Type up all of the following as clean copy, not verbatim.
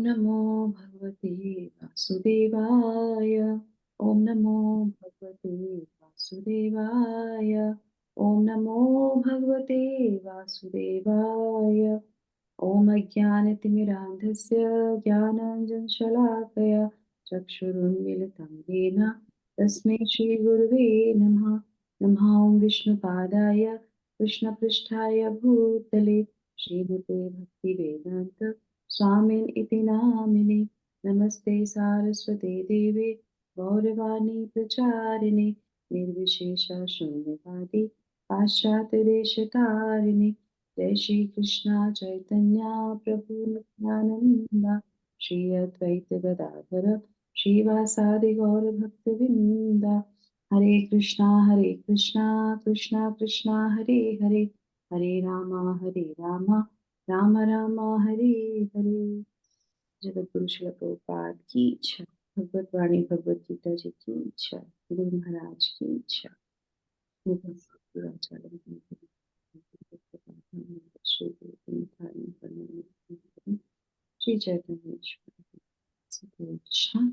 नमो भगवते वासुदेवाय। ओम नमो भगवते वासुदेवाय। ओम नमो भगवते वासुदेवाय। ओम अज्ञानतिमिरान्धस्य ज्ञानाञ्जनशलाकया चक्षुरुन्मीलितं येन तस्मै श्रीगुरुवे नमः। नमः ॐ विष्णुपादाय कृष्णपृष्ठाय भूतले श्रीमते भक्तिवेदान्त स्वामिन् इति नामिने। नमस्ते सारस्वते देवे गौरवाणी प्रचारिणे निर्विशेष शून्यवादी पाश्चात्यदेशतारिणे। जय श्री कृष्णा चैतन्य प्रभु नित्यानंदा श्री अद्वैत गदाधर श्रीवासादि गौर भक्तवृंदा। हरे कृष्णा कृष्णा कृष्णा हरे हरे, हरे राम राम राम हरे हरे। जगत गुरु श्रील प्रभुपाद की इच्छा, भगवत वाणी भगवत गीता जी की इच्छा, गुरु महाराज की इच्छा। श्री चैतन्य कृष्ण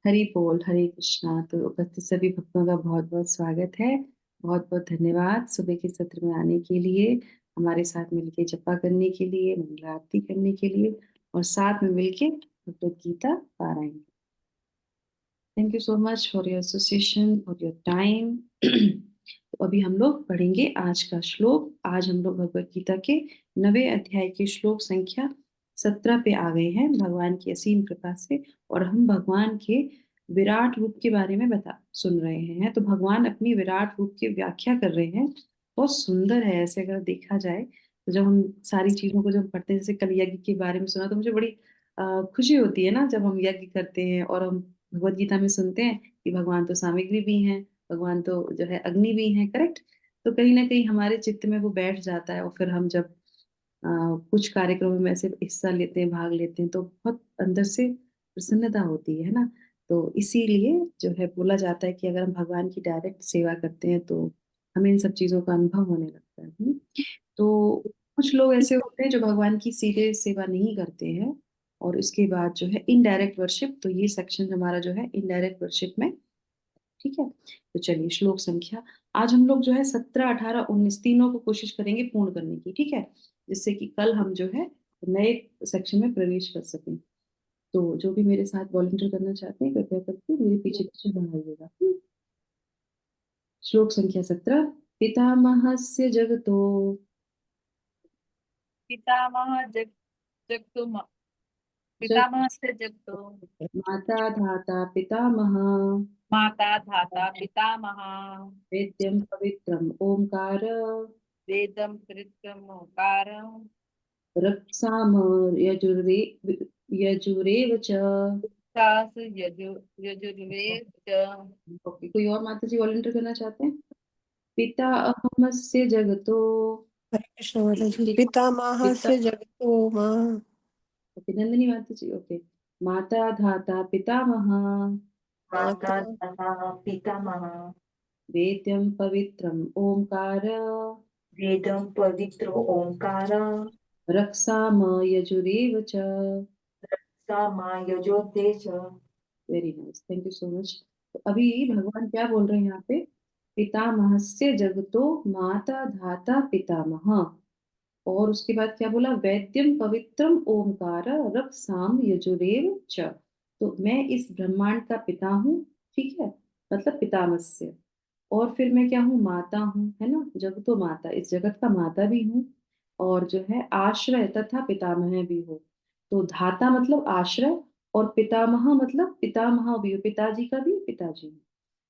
हरि बोल। हरे कृष्णा। तो उपस्थित सभी भक्तों का बहुत बहुत स्वागत है। बहुत बहुत धन्यवाद सुबह के सत्र में आने के लिए, हमारे साथ मिलके जपा करने के लिए, मंगल आरती करने के लिए और साथ में मिलके भगवत गीता पारायण। Thank you so much for your association, for your time. तो अभी हम लोग पढ़ेंगे आज का श्लोक। आज हम लोग भगवत गीता के 9वें अध्याय के श्लोक संख्या 17 पे आ गए हैं भगवान की असीम कृपा से। और हम भगवान के विराट रूप के बारे में सुन रहे हैं। तो भगवान अपनी विराट रूप की व्याख्या कर रहे हैं। बहुत सुंदर है ऐसे अगर देखा जाए तो। जब हम सारी चीजों को जब पढ़ते हैं, जैसे कल यज्ञ के बारे में सुना, तो मुझे बड़ी खुशी होती है ना जब हम यज्ञ करते हैं और हम भगवत गीता में सुनते हैं कि भगवान तो सामग्री भी हैं, भगवान तो जो है अग्नि भी हैं। करेक्ट। तो कहीं ना कहीं हमारे चित्त में वो बैठ जाता है और फिर हम जब कुछ कार्यक्रमों में ऐसे हिस्सा लेते हैं, भाग लेते हैं, तो बहुत अंदर से प्रसन्नता होती है ना। तो इसीलिए जो है बोला जाता है कि अगर हम भगवान की डायरेक्ट सेवा करते हैं तो हमें इन सब चीजों का अनुभव होने लगता है। तो कुछ लोग ऐसे होते हैं जो भगवान की सीधे सेवा नहीं करते हैं और इसके बाद जो है इनडायरेक्ट वर्शिप। तो ये सेक्शन हमारा जो है इनडायरेक्ट वर्शिप में। ठीक है। तो चलिए श्लोक संख्या आज हम लोग जो है 17, 18, 19 तीनों को कोशिश करेंगे पूर्ण करने की। ठीक है। जिससे कि कल हम जो है नए सेक्शन में प्रवेश कर सकें। तो जो भी मेरे साथ वॉलंटियर करना चाहते हैं कृपया करके मेरे पीछे पीछे बढ़ाइएगा। श्लोक संख्या 17। पितामहस्य जगतो पितामह जगतो पितामहस्य जगतो माता धाता पितामह माता धाता पितामह वेद्यं पवित्रम् ओंकार वेदं पवित्रम् ओंकारं रक्साम यजुरेव च। सास यजुर्वेद च। ओके, कोई और माता जी वॉलंटियर करना चाहते हैं? पिता अहमस्य जगतो। हरे कृष्ण माता जी। पितामहस्य पिता। जगतो माँ। ओके, नंदिनी माता जी। ओके। माता धाता पितामह माता माता धाता पितामह वेद्यं पवित्रम् ओंकार वेदं पवित्रो ओंकारं रक्षाम यजुरेव च। सामा यजोते च। Very nice, thank you so much. तो अभी भगवान क्या बोल रहे हैं यहाँ पे? पितामहस्य जगतो माता धाता पितामह। और उसके बाद क्या बोला? वैद्यम पवित्रम ओमकार रक्षाम यजुरेव च। तो मैं इस ब्रह्मांड का पिता हूँ। ठीक है। मतलब पितामहस्य। और फिर मैं क्या हूँ? माता हूँ, है ना। जगतो माता, इस जगत का माता भी हूँ। और जो है आश्रय तथा पितामह भी हो। तो धाता मतलब आश्रय और पितामह मतलब पितामह भी हो, पिताजी का भी पिताजी हूँ।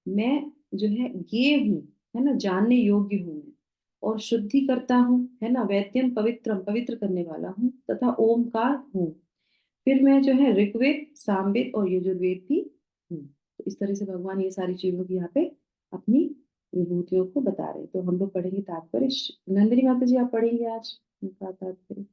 मैं जो है ये हूँ, है ना, जानने योग्य हूँ मैं। और शुद्धि करता हूँ, है ना। वैद्यम पवित्रम, पवित्र करने वाला हूँ, तथा ओमकार हूँ। फिर मैं जो है ऋग्वेद सामवेद और यजुर्वेद भी हूँ। तो इस तरह से भगवान ये सारी चीजों की यहाँ पे अपनी विभूतियों को बता रहे हैं। तो हम लोग पढ़ेंगे तात्पर्य। नंदिनी माता जी आप पढ़ेंगे आज उनका तात्पर्य?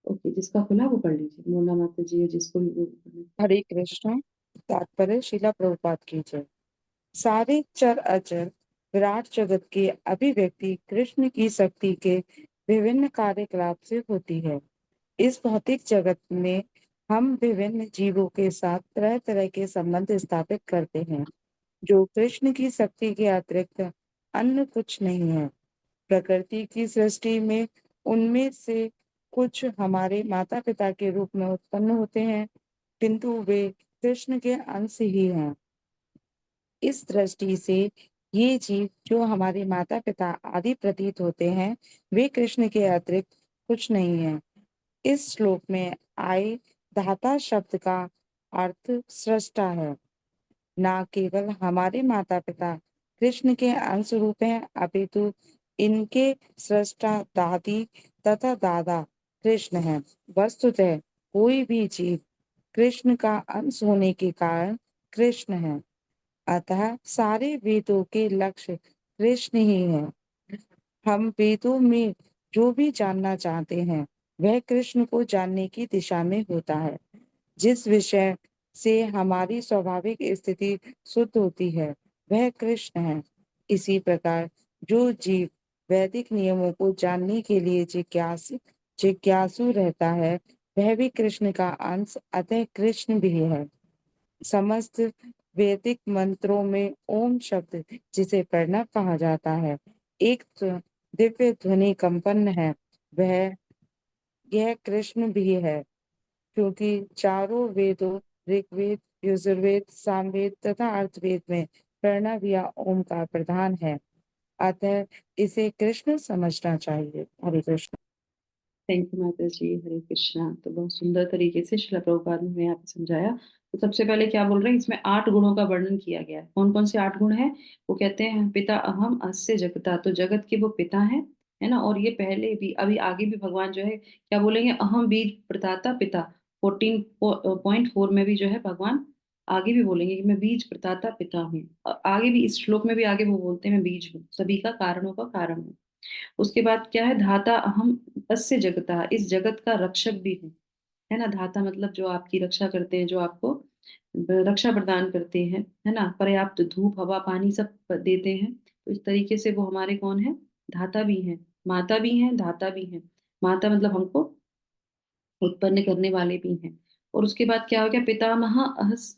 ओके, जिसका खुला वो पढ़ लीजिए। मोना माता जी है जिसको भी वो पढ़ना है। हरे कृष्ण। तात्पर्य श्रीला प्रभुपाद की जय। सारे चर अचर विराट जगत की अभिव्यक्ति कृष्ण की शक्ति के विभिन्न कार्यकलाप से होती है। इस भौतिक जगत में हम विभिन्न जीवों के साथ तरह तरह के संबंध स्थापित करते हैं, जो कृष्ण की शक्ति के अतिरिक्त अन्य कुछ नहीं है। प्रकृति की सृष्टि में उनमें से कुछ हमारे माता पिता के रूप में उत्पन्न होते हैं, किंतु वे कृष्ण के अंश ही हैं। इस दृष्टि से ये जीव जो हमारे माता पिता आदि प्रतीत होते हैं, वे कृष्ण के अतिरिक्त कुछ नहीं है। इस श्लोक में आए धाता शब्द का अर्थ सृष्टा है। ना केवल हमारे माता पिता कृष्ण के अंश रूप हैं, अपितु इनके सृष्टा दादी तथा दादा कृष्ण हैं। वस्तुतः कोई भी जीव कृष्ण का अंश होने के कारण कृष्ण है। अतः सारे वेदों के लक्ष्य कृष्ण ही है। हम वेदों में जो भी जानना चाहते हैं, वह कृष्ण को जानने की दिशा में होता है। जिस विषय से हमारी स्वाभाविक स्थिति शुद्ध होती है, वह कृष्ण है। इसी प्रकार जो जीव वैदिक नियमों को जानने के लिए जिज्ञासु रहता है, वह भी कृष्ण का अंश, अतः कृष्ण भी है। समस्त वैदिक मंत्रों में ओम शब्द, जिसे प्रणव कहा जाता है, एक दिव्य ध्वनि कंपन है। वह यह कृष्ण भी है, क्योंकि चारों वेदों ऋग्वेद, यजुर्वेद, सामवेद तथा अर्थवेद में प्रणव या ओम का प्रधान है। अतः इसे कृष्ण समझना चाहिए। हरे कृष्ण। थैंक यू माता जी। हरे कृष्णा। तो बहुत सुंदर तरीके से श्रील प्रभुपाद ने हमें यहाँ पे समझाया। तो सबसे पहले क्या बोल रहे हैं, इसमें 8 गुणों का वर्णन किया गया है। कौन कौन से 8 गुण हैं? वो कहते हैं पिता अहम अस्य जगता, तो जगत के वो पिता हैं, है ना। और ये पहले भी, अभी आगे भी भगवान जो है क्या बोलेंगे, अहम बीज प्रदाता पिता। 14.4 में भी जो है भगवान आगे भी बोलेंगे कि मैं बीज प्रदाता पिता हूँ। आगे भी इस श्लोक में भी आगे वो बोलते हैं मैं बीज हूँ, सभी का कारणों का कारण हूँ। उसके बाद क्या है, धाता अहम अस्य जगता, इस जगत का रक्षक भी हूँ, है ना। धाता मतलब जो आपकी रक्षा करते हैं, जो आपको रक्षा प्रदान करते हैं, है ना। पर्याप्त धूप हवा पानी सब देते हैं, तो इस तरीके से वो हमारे कौन है, धाता भी हैं, माता भी हैं, धाता भी हैं। माता मतलब हमको उत्पन्न करने वाले भी हैं। और उसके बाद क्या हो गया, पितामह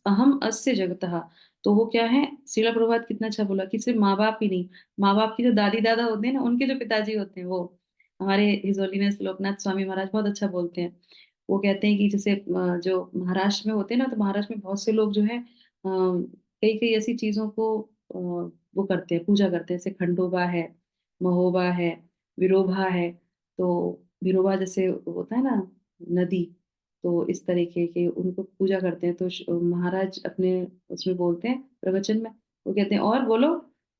अहम अस्य जगतः, तो वो क्या है, श्रीला प्रभात कितना अच्छा बोला कि सिर्फ माँ बाप ही नहीं, माँ बाप की जो दादी दादा होते हैं ना, उनके जो पिताजी होते हैं, वो हमारे हिज होलीनेस लोकनाथ स्वामी महाराज बहुत अच्छा बोलते हैं। वो कहते हैं कि जैसे जो महाराष्ट्र में होते हैं ना, तो महाराष्ट्र में बहुत से लोग जो है कई कई ऐसी चीजों को वो करते हैं, पूजा करते हैं, जैसे खंडोबा है, महोबा है, विरोबा है। तो विरोबा जैसे होता है ना, नदी, तो इस तरीके के उनको पूजा करते हैं। तो महाराज अपने उसमें बोलते हैं प्रवचन में, वो कहते हैं और बोलो,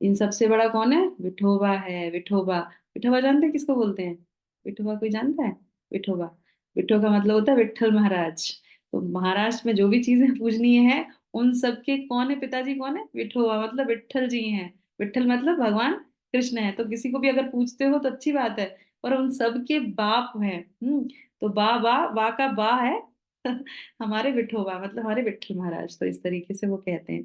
इन सबसे बड़ा कौन है, विठोबा है, विठोबा। विठोबा जानते हैं किसको बोलते हैं? विठोबा कोई जानता है? विठोबा, विठो का मतलब होता है विठल महाराज। तो महाराष्ट्र में जो भी चीजें पूजनीय है, उन सबके कौन है, पिताजी कौन है, विठोबा मतलब विठल जी हैं। विठल मतलब भगवान कृष्ण है। तो किसी को भी अगर पूछते हो तो अच्छी बात है, पर उन सबके बाप हैं। तो बा का बा है हमारे विठोबा मतलब हमारे विठल महाराज। तो इस तरीके से वो कहते हैं।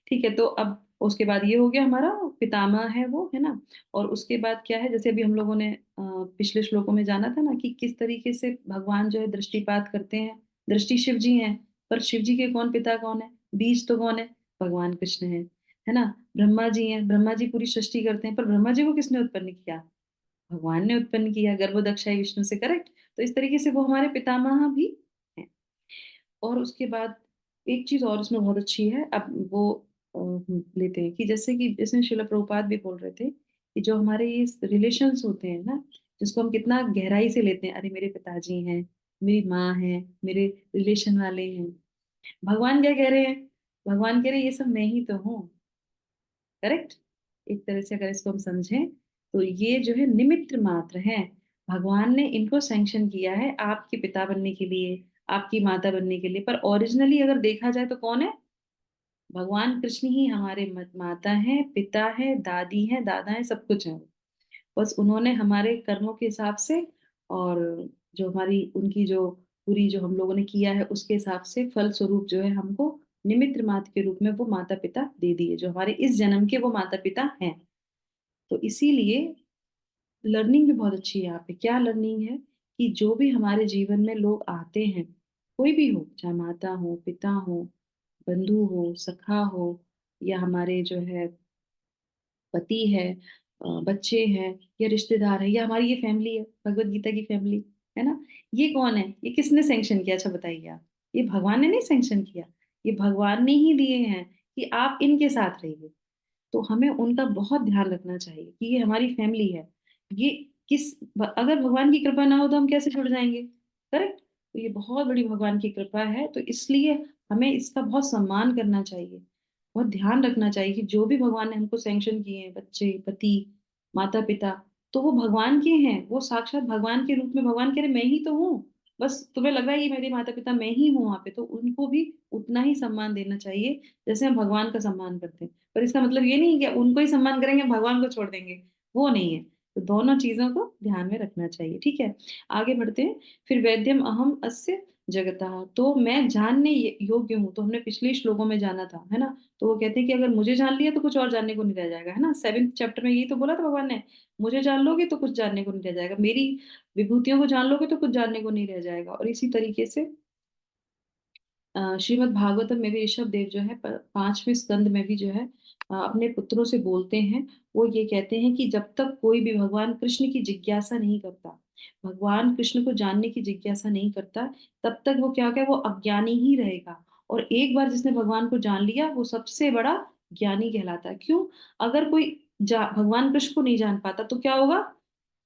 ठीक है, तो अब उसके बाद ये हो गया हमारा पितामह है वो, है ना। और उसके बाद क्या है, जैसे अभी हम लोगों ने पिछले श्लोकों में जाना था ना कि किस तरीके से भगवान जो है दृष्टिपात करते हैं। दृष्टि शिव जी हैं, पर शिव जी के कौन पिता कौन है, बीज तो कौन है, भगवान कृष्ण है ना। ब्रह्मा जी हैं, ब्रह्मा जी पूरी सृष्टि करते हैं, पर ब्रह्मा जी को किसने उत्पन्न किया, भगवान ने उत्पन्न किया, गर्भोदक्षाई विष्णु से, करेक्ट। तो इस तरीके से वो हमारे पितामह भी हैं। और उसके बाद एक चीज और इसमें बहुत अच्छी है, अब वो लेते हैं कि जैसे कि इसमें शिला प्रभुपाद भी बोल रहे थे कि जो हमारे ये रिलेशंस होते हैं ना, जिसको हम कितना गहराई से लेते हैं, अरे मेरे पिताजी हैं, मेरी माँ है, मेरे रिलेशन वाले हैं। भगवान क्या कह रहे हैं, भगवान कह रहे हैं ये सब मैं ही तो हूँ, करेक्ट। एक तरह से अगर इसको हम समझें, तो ये जो है निमित्त मात्र हैं। भगवान ने इनको सैंक्शन किया है आपके पिता बनने के लिए, आपकी माता बनने के लिए, पर ओरिजिनली अगर देखा जाए तो कौन है, भगवान कृष्ण ही हमारे माता हैं, पिता है, दादी है, दादा है, सब कुछ है। बस उन्होंने हमारे कर्मों के हिसाब से, और जो हमारी उनकी जो पूरी जो हम लोगों ने किया है उसके हिसाब से फल स्वरूप जो है हमको निमित्त मात्र के रूप में वो माता पिता दे दिए, जो हमारे इस जन्म के वो माता पिता हैं। तो इसीलिए लर्निंग भी बहुत अच्छी है यहाँ पे। क्या लर्निंग है कि जो भी हमारे जीवन में लोग आते हैं, कोई भी हो, चाहे माता हो, पिता हो, बंधु हो, सखा हो, या हमारे जो है पति है, बच्चे हैं, या रिश्तेदार है, या हमारी ये फैमिली है, भगवत गीता की फैमिली, है ना? ये कौन है? ये किसने सैंक्शन किया? अच्छा बताइए आप। ये भगवान ने नहीं सैंक्शन किया, ये भगवान ने ही दिए हैं कि आप इनके साथ रहिए। तो हमें उनका बहुत ध्यान रखना चाहिए कि ये हमारी फैमिली है। ये अगर भगवान की कृपा ना हो तो हम कैसे जुड़ जाएंगे? करेक्ट। तो ये बहुत बड़ी भगवान की कृपा है, तो इसलिए हमें इसका बहुत सम्मान करना चाहिए, बहुत ध्यान रखना चाहिए कि जो भी भगवान ने हमको सैंक्शन किए हैं, बच्चे, पति, माता पिता, तो वो भगवान के हैं, वो साक्षात भगवान के रूप में, भगवान कह रहे मैं ही तो हूँ। बस तुम्हें लग रहा है ये मेरे माता पिता, मैं ही हूँ वहां पे, तो उनको भी उतना ही सम्मान देना चाहिए जैसे हम भगवान का सम्मान करते हैं। पर इसका मतलब ये नहीं कि उनको ही सम्मान करेंगे, भगवान को छोड़ देंगे, वो नहीं है। तो दोनों चीजों को ध्यान में रखना चाहिए, ठीक है। आगे बढ़ते हैं। फिर वैद्यम अहम अस्य जगतः, तो मैं जानने योग्य हूँ, तो हमने पिछले श्लोकों में जाना था, है ना? तो वो कहते हैं कि अगर मुझे जान लिया तो कुछ और जानने को नहीं रह जाएगा, है ना? 7th चैप्टर में यही तो बोला था भगवान ने, मुझे जान लोगे तो कुछ जानने को नहीं रह जाएगा, मेरी विभूतियों को जान लोगे तो कुछ जानने को नहीं रह जाएगा। और इसी तरीके से श्रीमद् भागवतम में भी ऋषभ देव जो है 5वें स्कंद में भी जो है अपने पुत्रों से बोलते हैं। वो ये कहते हैं कि जब तक कोई भी भगवान कृष्ण की जिज्ञासा नहीं करता, भगवान कृष्ण को जानने की जिज्ञासा नहीं करता, तब तक वो क्या क्या वो अज्ञानी ही रहेगा। और एक बार जिसने भगवान को जान लिया वो सबसे बड़ा ज्ञानी कहलाता है। क्यों? अगर कोई भगवान कृष्ण को नहीं जान पाता तो क्या होगा?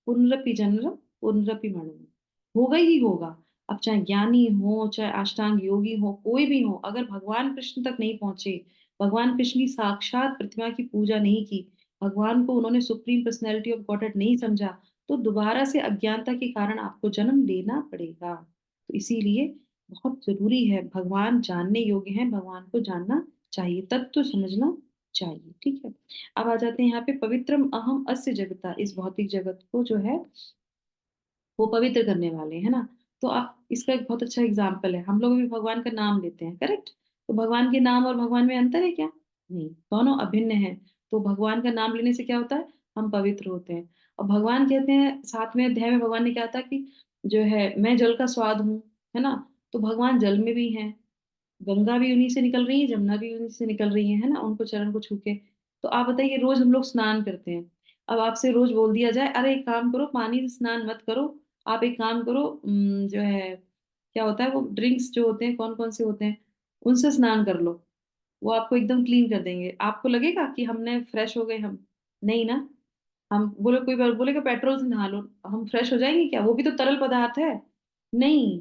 पुनरपि जन्म पुनरपि मरणम, होगा ही होगा। अब चाहे ज्ञानी हो, चाहे अष्टांग योगी हो, कोई भी हो, अगर भगवान कृष्ण तक नहीं पहुंचे, भगवान कृष्ण की साक्षात प्रतिमा की पूजा नहीं की, भगवान को उन्होंने सुप्रीम पर्सनैलिटी ऑफ गॉडहेड नहीं समझा, तो दोबारा से अज्ञानता के कारण आपको जन्म लेना पड़ेगा। तो इसीलिए बहुत जरूरी है, भगवान जानने योग्य है, भगवान को जानना चाहिए, तत्व तो समझना चाहिए, ठीक है। अब आ जाते हैं यहाँ पे, पवित्रम अहम अस्य जगता, इस भौतिक जगत को जो है वो पवित्र करने वाले, है ना? तो आप इसका एक बहुत अच्छा एग्जाम्पल है, हम लोग भी भगवान का नाम लेते हैं, करेक्ट? तो भगवान के नाम और भगवान में अंतर है क्या? नहीं, दोनों अभिन्न है। तो भगवान का नाम लेने से क्या होता है? हम पवित्र होते हैं। और भगवान कहते हैं 7वें अध्याय में, भगवान ने कहा था कि जो है मैं जल का स्वाद हूँ, है ना? तो भगवान जल में भी हैं, गंगा भी उन्हीं से निकल रही है, जमुना भी उन्हीं से निकल रही है ना? उनको चरण को छू के। तो आप बताइए, रोज हम लोग स्नान करते हैं, अब आपसे रोज बोल दिया जाए अरे एक काम करो, पानी से स्नान मत करो, आप एक काम करो, जो है क्या होता है वो ड्रिंक्स जो होते हैं, कौन कौन से होते हैं, उनसे स्नान कर लो, वो आपको एकदम क्लीन कर देंगे, आपको लगेगा कि हमने फ्रेश हो गए हम? नहीं ना। हम बोले, कोई बार बोलेगा पेट्रोल से नहा लो, हम फ्रेश हो जाएंगे क्या? वो भी तो तरल पदार्थ है। नहीं,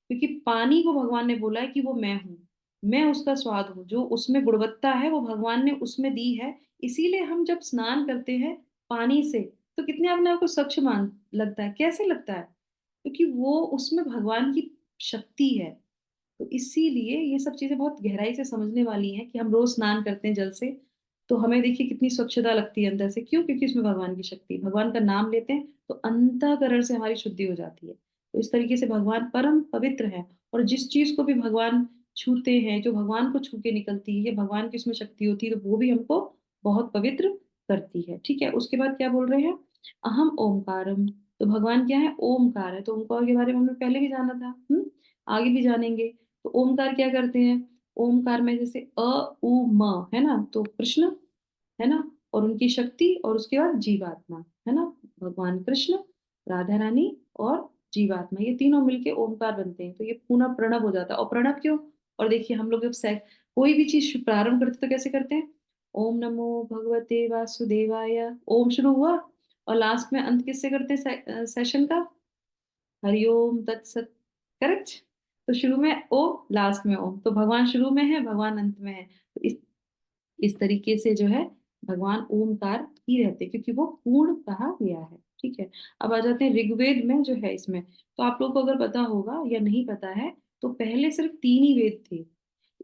क्योंकि पानी को भगवान ने बोला है कि वो मैं हूँ, मैं उसका स्वाद हूँ, जो उसमें गुणवत्ता है वो भगवान ने उसमें दी है। इसीलिए हम जब स्नान करते हैं पानी से, तो कितने अपने आप को स्वच्छ मान लगता है, कैसे लगता है? क्योंकि वो उसमें भगवान की शक्ति है। तो इसीलिए ये सब चीजें बहुत गहराई से समझने वाली हैं कि हम रोज स्नान करते हैं जल से, तो हमें देखिए कितनी स्वच्छता लगती है अंदर से। क्यों? क्योंकि उसमें भगवान की शक्ति है। भगवान का नाम लेते हैं तो अंतःकरण से हमारी शुद्धि हो जाती है। तो इस तरीके से भगवान परम पवित्र है, और जिस चीज को भी भगवान छूते हैं, जो भगवान को छू के निकलती है, या भगवान की उसमें शक्ति होती है, तो वो भी हमको बहुत पवित्र करती है, ठीक है। उसके बाद क्या बोल रहे हैं? अहम ओमकारम, तो भगवान क्या है? ओमकार है। तो ओमकार के बारे में हमने पहले भी जाना था, आगे भी जानेंगे। तो ओमकार क्या करते हैं? ओमकार में जैसे अ उ म है ना, तो कृष्ण, है ना, और उनकी शक्ति, और उसके बाद जीवात्मा, है ना, भगवान कृष्ण, राधा रानी और जीवात्मा, ये तीनों मिलके ओमकार बनते हैं। तो ये पूर्ण प्रणव हो जाता है। और प्रणव क्यों? और देखिए हम लोग जब कोई भी चीज प्रारंभ करते तो कैसे करते हैं? ओम नमो भगवते वासुदेवाय, ओम शुरू हुआ, और लास्ट में अंत किससे करते हैं सेशन का? हरिओम तत्सत, करेक्ट। तो शुरू में ओ, लास्ट में ओम, तो भगवान शुरू में है, भगवान अंत में है। तो इस तरीके से जो है भगवान ओमकार ही रहते हैं, क्योंकि वो पूर्ण कहा गया है, ठीक है। अब आ जाते हैं ऋग्वेद में जो है इसमें, तो आप लोग को अगर पता होगा या नहीं पता है, तो पहले सिर्फ 3 ही वेद थे,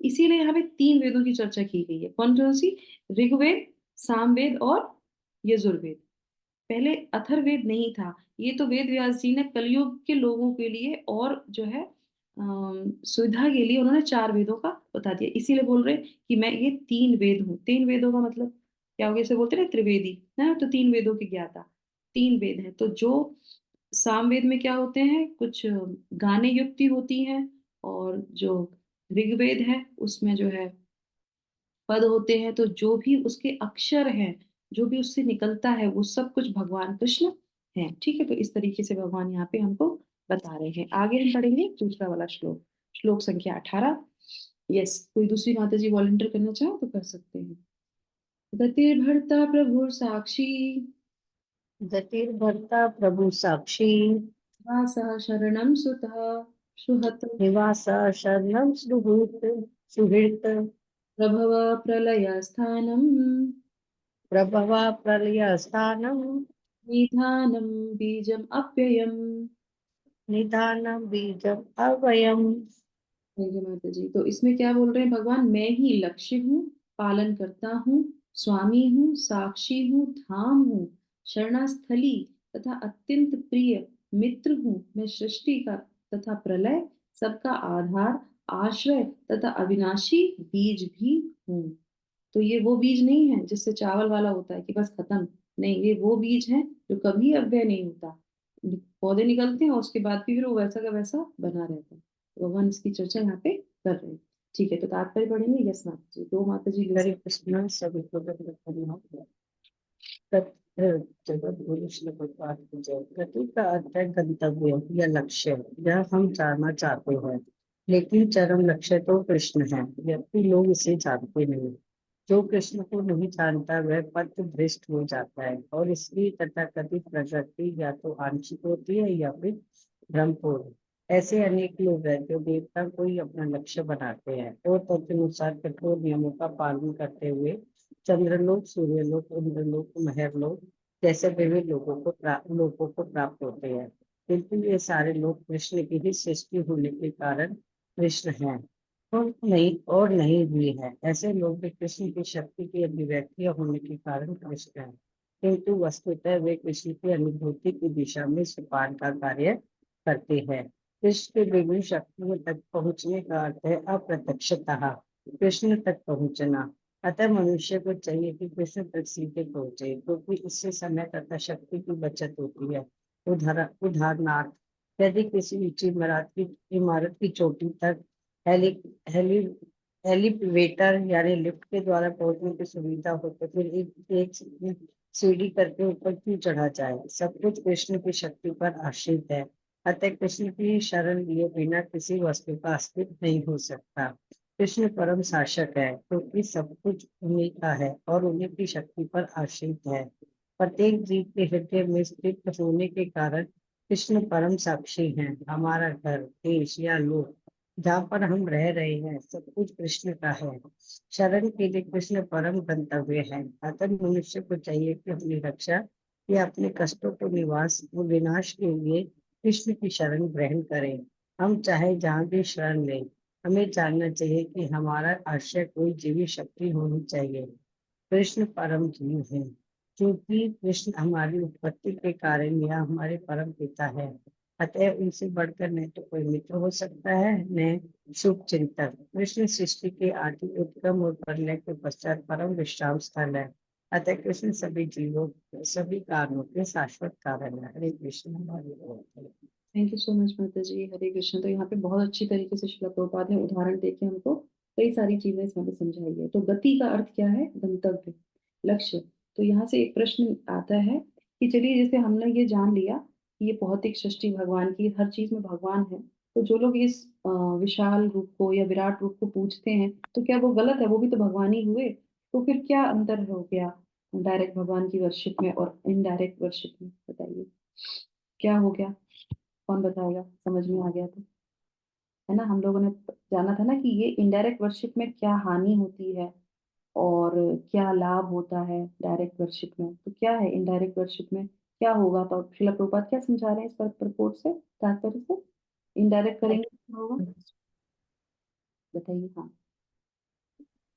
इसीलिए यहाँ पे 3 वेदों की चर्चा की गई है। कौन कौन सी? ऋग्वेद, सामवेद और यजुर्वेद। पहले अथर्ववेद नहीं था। ये तो वेद व्यास जी ने कलयुग के लोगों के लिए, और जो है सुविधा के लिए उन्होंने 4 वेदों का बता दिया। इसीलिए बोल रहे हैं कि मैं ये 3 वेद हूँ। 3 वेदों का मतलब क्या हो गया? इसे बोलते हैं ना त्रिवेदी, है ना? तो 3 वेदों की ज्ञाता, 3 वेद है। तो जो सामवेद में क्या होते हैं, कुछ गाने युक्ति होती हैं, और जो ऋग्वेद है उसमें जो है पद होते हैं। तो जो भी उसके अक्षर हैं, जो भी उससे निकलता है, वो सब कुछ भगवान कृष्ण हैं। ठीक है, तो इस तरीके से भगवान यहाँ पे हमको बता रहे हैं। आगे हम पढ़ेंगे दूसरा वाला श्लोक, श्लोक संख्या 18। यस, कोई दूसरी माता जी वॉलंटियर करना चाहो तो कर सकते हैं। गतिर्भर्ता प्रभुर साक्षी, गतिर्भर्ता प्रभु साक्षी, वासः शरणं सुतः सुहत, निवास शरणं सुहृत, प्रभव प्रलयस्थानं, प्रभवा प्रलय स्थानम, निधानं बीजम् अव्ययम्। निधानम बीजम अभयम। थैंक यू माता जी। तो इसमें क्या बोल रहे हैं भगवान, मैं ही लक्ष्य हूँ, पालन करता हूँ, स्वामी हूँ, साक्षी हूँ, धाम हूँ, शरणास्थली तथा अत्यंत प्रिय मित्र हूँ। मैं सृष्टि का तथा प्रलय, सबका आधार, आश्रय तथा अविनाशी बीज भी हूँ। तो ये वो बीज नहीं है जिससे चावल वाला होता है कि बस खत्म। नहीं, ये वो बीज है जो कभी अव्यय नहीं होता। पौधे निकलते हैं और उसके बाद भी फिर वो वैसा का वैसा बना रहता है। तो भगवान इसकी चर्चा यहाँ पे कर रहे हैं। ठीक है, तो तात्पर्य पढ़ेंगे। यस माता जी, दो माता जी हरे कृष्ण सभी को जगत गुरु श्री भगवान की जय। गति का अर्थ है गंतव्य या लक्ष्य, यह हम जानना चाहते हैं, लेकिन चरम लक्ष्य तो कृष्ण है, व्यक्ति लोग इसे जानते नहीं। जो कृष्ण को नहीं जानता वह पथ भ्रष्ट हो जाता है, और इसकी तथाकथित प्रगति या तो आंशिक होती है या फिर भ्रमपूर्ण। ऐसे अनेक लोग हैं जो देवता को ही अपना लक्ष्य बनाते हैं और तदनुसार कठोर नियमों का पालन करते हुए चंद्रलोक, सूर्यलोक, इंद्रलोक, महरलोक जैसे विभिन्न लोगों को प्राप्त होते हैं। किंतु ये सारे लोग कृष्ण की ही सृष्टि होने के कारण कृष्ण हैं और नहीं भी है। ऐसे लोग भी कृष्ण की शक्ति की अभिव्यक्तियां होने के कारण कृष्ण हैं, किंतु वस्तुतः वे कृष्ण की अनुभूति की दिशा में सोपान का कार्य करते हैं। कृष्ण के विभिन्न शक्तियों तक पहुंचने का अर्थ है अप्रत्यक्षतः कृष्ण तक पहुंचना। अतः मनुष्य को चाहिए कि कृष्ण तक सीधे पहुंचे, क्योंकि इससे समय तथा शक्ति की बचत होती है। उदाहरणार्थ, यदि किसी ऊंची इमारत की चोटी तक हेली हेली एलिवेटर यानी लिफ्ट के द्वारा पहुंचने की सुविधा हो तो फिर एक सीढ़ी करके ऊपर क्यों चढ़ा जाए। सब कुछ कृष्ण की शक्ति पर आश्रित है। अतः कृष्ण की शरण लिए बिना किसी वस्तु का अस्तित्व नहीं हो सकता। कृष्ण परम शासक है, क्योंकि सब कुछ उन्हीं का है और उन्हीं की शक्ति पर आश्रित है। प्रत्येक जीव के हृदय में स्थित होने के कारण कृष्ण परम साक्षी हैं। हमारा घर, देश या लोक जहाँ पर हम रह रहे हैं, सब कुछ कृष्ण का है। शरण के लिए कृष्ण परम गंतव्य है। अतः मनुष्य को चाहिए कि अपनी रक्षा या अपने कष्टों को विनाश के लिए कृष्ण की शरण ग्रहण करें। हम चाहे जहाँ भी शरण लें, हमें जानना चाहिए कि हमारा आश्रय कोई जीवी शक्ति होनी चाहिए। कृष्ण परम जीव है, क्योंकि कृष्ण हमारी उत्पत्ति के कारण या हमारे परम पिता है। अतः उनसे बढ़कर न तो कोई मित्र हो सकता है, न शुभ चिंतक। कृष्ण सृष्टि के आदि, उत्गम और प्रलय के पश्चात परम विश्राम स्थल है। अतः कृष्ण सभी जीवों, सभी कारणों के शाश्वत कारण है। हरे कृष्ण। हमारे थैंक यू सो मच माता जी। हरे कृष्ण। तो यहाँ पे बहुत अच्छी तरीके से श्रील प्रभुपाद ने उदाहरण देके हमको कई सारी चीजें इसमें पे समझाई है। तो गति का अर्थ क्या है, गंतव्य, लक्ष्य। तो यहाँ से एक प्रश्न आता है कि चलिए, जैसे हमने ये जान लिया कि ये भौतिक सृष्टि भगवान की, हर चीज में भगवान है, तो जो लोग इस विशाल रूप को या विराट रूप को पूजते हैं, तो क्या वो गलत है? वो भी तो भगवान ही हुए। तो फिर क्या अंतर हो गया डायरेक्ट भगवान की वर्शिप में और इनडायरेक्ट वर्शिप में? बताइए क्या हो गया, कौन बताएगा? समझ में आ गया तो, है ना। हम लोगों ने जाना था ना कि ये इनडायरेक्ट वर्शिप में क्या हानि होती है और क्या लाभ होता है डायरेक्ट वर्शिप में। तो क्या है इनडायरेक्ट वर्शिप में, क्या होगा? तो श्रील प्रभुपाद क्या समझा रहे हैं इस पर प्रपोर्ट से, तात्पर्य से? इनडायरेक्ट करेंगे तो क्या होगा, बताइए। हाँ।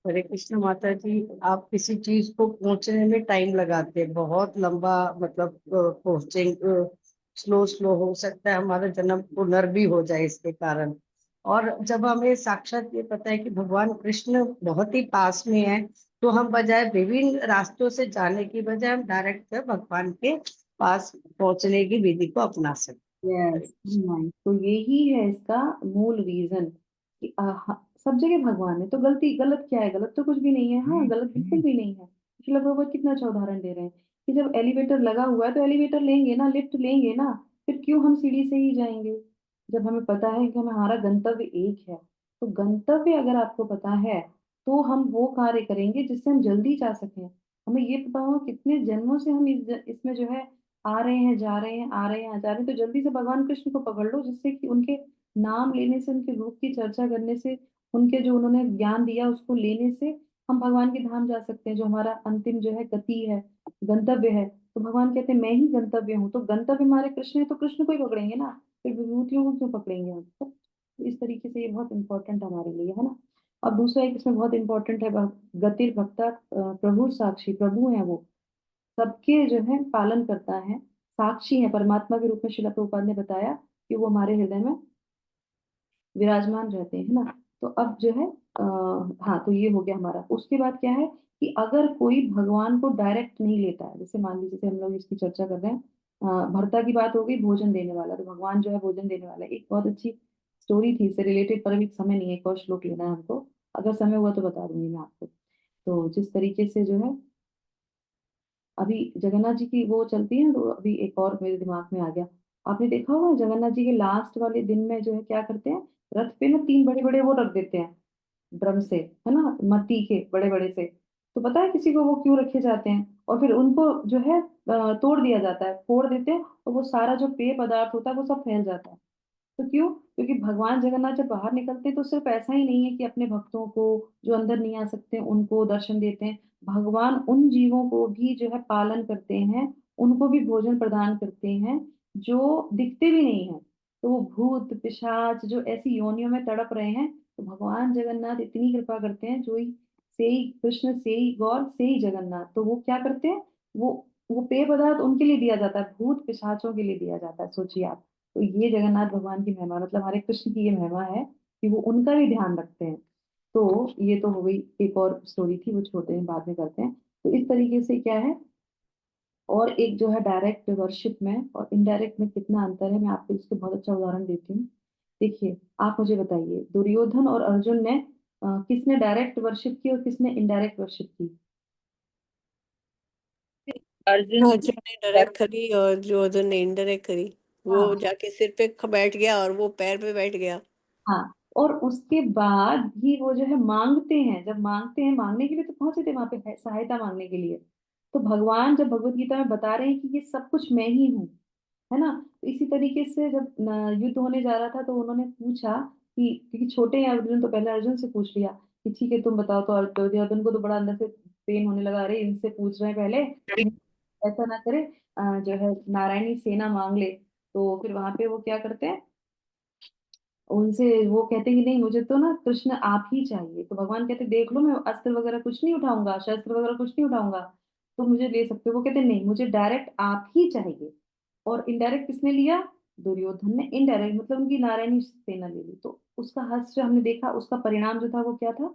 हरे कृष्ण माता जी, आप किसी चीज को पहुंचने में टाइम लगाते हैं, बहुत लंबा, मतलब पहुंचेंगे, स्लो स्लो हो सकता है हमारा जन्म पुनर भी हो जाए इसके कारण। और जब हमें साक्षात ये पता है कि भगवान कृष्ण बहुत ही पास में है, तो हम बजाय विभिन्न रास्तों से जाने की बजाय हम डायरेक्ट भगवान के पास पहुंचने की विधि को अपना सके। यस, तो यही है इसका मूल रीजन कि सब जगह भगवान है, तो गलत क्या है? गलत तो कुछ भी नहीं है। हाँ, गलत बिल्कुल भी नहीं है। श्रील प्रभुपाद कितना अच्छा उदाहरण दे रहे हैं कि जब एलिवेटर लगा हुआ है तो एलिवेटर लेंगे ना, लिफ्ट लेंगे ना, फिर क्यों हम सीढ़ी से ही जाएंगे? जब हमें पता है कि हमारा गंतव्य एक है, तो गंतव्य अगर आपको पता है तो हम वो कार्य करेंगे जिससे हम जल्दी जा सकें। हमें ये पता हो कितने जन्मों से हम इसमें जो है आ रहे हैं, जा रहे हैं, आ रहे हैं, जा रहे हैं, तो जल्दी से भगवान कृष्ण को पकड़ लो, जिससे कि उनके नाम लेने से, उनके रूप की चर्चा करने से, उनके जो उन्होंने ज्ञान दिया उसको लेने से हम भगवान के धाम जा सकते हैं, जो हमारा अंतिम जो है गति है, गंतव्य है। तो भगवान कहते हैं मैं ही गंतव्य हूँ, तो गंतव्य हमारे कृष्ण है, तो कृष्ण को ही पकड़ेंगे ना, फिर विभूतियों को क्यों पकड़ेंगे हम? तो इस तरीके से ये बहुत इंपॉर्टेंट हमारे लिए है ना। अब दूसरा एक इसमें बहुत इंपॉर्टेंट है, गतिर भक्ता प्रभु साक्षी, प्रभु है वो, सबके जो है पालन करता है, साक्षी है, परमात्मा के रूप में श्रील प्रभुपाद ने बताया कि वो हमारे हृदय में विराजमान रहते हैं, है ना। तो अब जो है हाँ, तो ये हो गया हमारा। उसके बाद क्या है कि अगर कोई भगवान को डायरेक्ट नहीं लेता है, जैसे मान लीजिए हम लोग इसकी चर्चा कर रहे हैं, भर्ता की बात हो गई, भोजन देने वाला, तो भगवान जो है भोजन देने वाला है। एक बहुत अच्छी स्टोरी थी इससे रिलेटेड, पर अभी समय नहीं है, एक और श्लोक लेना है हमको, अगर समय हुआ तो बता दूंगी मैं आपको। तो जिस तरीके से जो है अभी जगन्नाथ जी की वो चलती है, तो अभी एक और मेरे दिमाग में आ गया। आपने देखा होगा जगन्नाथ जी के लास्ट वाले दिन में जो है क्या करते हैं, रथ पे ना तीन बड़े बड़े वो रख देते हैं, ड्रम से, है ना, मट्टी के बड़े बड़े से। तो पता है किसी को वो क्यों रखे जाते हैं? और फिर उनको जो है तोड़ दिया जाता है, फोड़ देते हैं, और वो सारा जो पेय पदार्थ होता है वो सब फैल जाता है। तो क्यों? क्योंकि भगवान जगन्नाथ जब बाहर निकलते हैं तो सिर्फ ऐसा ही नहीं है कि अपने भक्तों को जो अंदर नहीं आ सकते उनको दर्शन देते हैं, भगवान उन जीवों को भी जो है पालन करते हैं, उनको भी भोजन प्रदान करते हैं जो दिखते भी नहीं है। तो वो भूत पिशाच जो ऐसी योनियों में तड़प रहे हैं, तो भगवान जगन्नाथ इतनी कृपा करते हैं, जो ही से ही कृष्ण, से ही गौर, से ही जगन्नाथ, तो वो क्या करते हैं, वो पेय पदार्थ उनके लिए दिया जाता है, भूत पिशाचों के लिए दिया जाता है, सोचिए आप। तो ये जगन्नाथ भगवान की महिमा, मतलब हमारे कृष्ण की ये महिमा है कि वो उनका भी ध्यान रखते हैं। तो ये तो हो गई, एक और स्टोरी थी, वो छोटे हैं, बाद में करते हैं। तो इस तरीके से क्या है, और एक जो है डायरेक्ट वर्शिप में और इनडायरेक्ट में कितना अंतर है, मैं आपको इसके बहुत अच्छा उदाहरण देती हूँ। देखिए, आप मुझे बताइए, दुर्योधन और अर्जुन ने किसने डायरेक्ट वर्शिप की और किसने इनडायरेक्ट वर्शिप की? अर्जुन अर्जुन ने डायरेक्ट करी और दुर्योधन ने इनडायरेक्ट करी। वो हाँ, जाके सिर पे बैठ गया और वो पैर पे बैठ गया। हाँ, और उसके बाद भी वो जो है मांगते हैं, जब मांगते हैं, मांगने के लिए तो पहुंचे थे वहां पे, सहायता मांगने के लिए। तो भगवान जब भगवत गीता में बता रहे हैं कि ये सब कुछ मैं ही हूँ, है ना। तो इसी तरीके से जब युद्ध होने जा रहा था तो उन्होंने पूछा कि, क्योंकि छोटे हैं अर्जुन, तो पहले अर्जुन से पूछ लिया कि ठीक है तुम बताओ, तो दुर्योधन को तो बड़ा अंदर से पेन होने लगा, अरे इनसे पूछ रहे हैं पहले, ऐसा ना करे जो है नारायणी सेना मांग ले। तो फिर वहां पे वो क्या करते हैं, उनसे वो कहते हैं कि नहीं, मुझे तो ना कृष्ण आप ही चाहिए। तो भगवान कहते देख लो, मैं अस्त्र वगैरह कुछ नहीं उठाऊंगा, शस्त्र वगैरह कुछ नहीं उठाऊंगा, तो मुझे ले सकते हो। वो कहते नहीं, मुझे डायरेक्ट आप ही चाहिए। और इनडायरेक्ट किसने लिया? दुर्योधन ने इनडायरेक्ट, मतलब उनकी नारायणी सेना ले ली। तो उसका हश्र हमने देखा, उसका परिणाम जो था वो क्या था,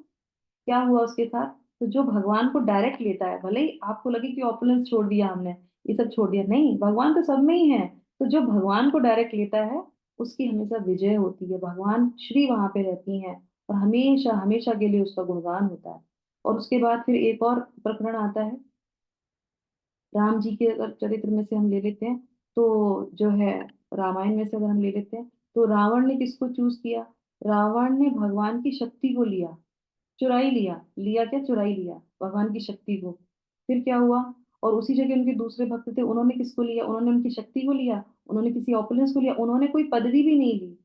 क्या हुआ उसके साथ? तो जो भगवान को डायरेक्ट लेता है, भले ही आपको लगे कि ऑपुलेंस छोड़ दिया हमने, ये सब छोड़ दिया, नहीं, भगवान तो सब में ही है। तो जो भगवान को डायरेक्ट लेता है उसकी हमेशा विजय होती है, भगवान श्री वहां पे रहती हैं, और हमेशा हमेशा के लिए उसका गुणगान होता है। और उसके बाद फिर एक और प्रकरण आता है, राम जी के अगर चरित्र में से हम ले लेते हैं, तो जो है रामायण में से अगर हम ले लेते हैं, तो रावण ने किसको चूज किया? रावण ने भगवान की शक्ति को लिया, चुराई लिया, लिया क्या, चुराई लिया भगवान की शक्ति को। फिर क्या हुआ? और उसी जगह उनके दूसरे भक्त थे, उन्होंने किसको लिया? उन्होंने उनकी शक्ति को लिया, उन्होंने किसी ऑपुलेंस को लिया, उन्होंने कोई पदवी भी नहीं ली।